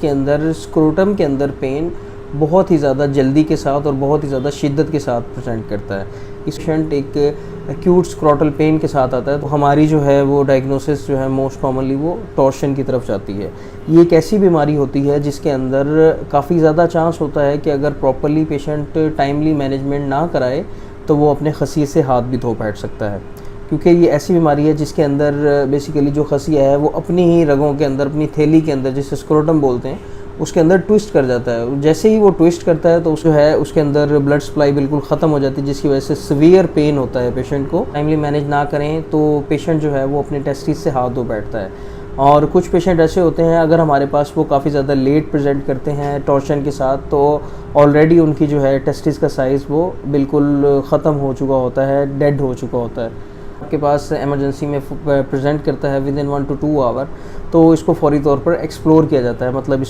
जिसके अंदर स्क्रोटम के अंदर पेन बहुत ही ज़्यादा जल्दी के साथ और बहुत ही ज़्यादा शिद्दत के साथ प्रेजेंट करता है। इस पेशेंट एक एक्यूट स्क्रोटल पेन के साथ आता है, तो हमारी जो है वो डायग्नोसिस जो है मोस्ट कॉमनली वो टॉर्शन की तरफ जाती है। ये एक ऐसी बीमारी होती है जिसके अंदर काफ़ी ज़्यादा चांस होता है कि अगर प्रॉपरली पेशेंट टाइमली मैनेजमेंट ना कराए तो वो अपने खसी से हाथ भी धो बैठ सकता है, क्योंकि ये ऐसी बीमारी है जिसके अंदर बेसिकली जो खसिया है वो अपनी ही रगों के अंदर, अपनी थैली के अंदर, जिसे स्क्रोटम बोलते हैं, उसके अंदर ट्विस्ट कर जाता है। जैसे ही वो ट्विस्ट करता है तो उसको है उसके अंदर ब्लड सप्लाई बिल्कुल ख़त्म हो जाती है, जिसकी वजह से सीवियर पेन होता है पेशेंट को। टाइमली मैनेज ना करें तो पेशेंट जो है वो अपने टेस्टिस से हाथ धो बैठता है। और कुछ पेशेंट ऐसे होते हैं, अगर हमारे पास वो काफ़ी ज़्यादा लेट प्रेजेंट करते हैं टॉर्शन के साथ, तो ऑलरेडी उनकी जो है टेस्टिस का साइज़ वो बिल्कुल ख़त्म हो चुका होता है, डेड हो चुका होता है। आपके पास इमरजेंसी में प्रेजेंट करता है विद इन 1 to 2 आवर, तो इसको फौरी तौर पर एक्सप्लोर किया जाता है, मतलब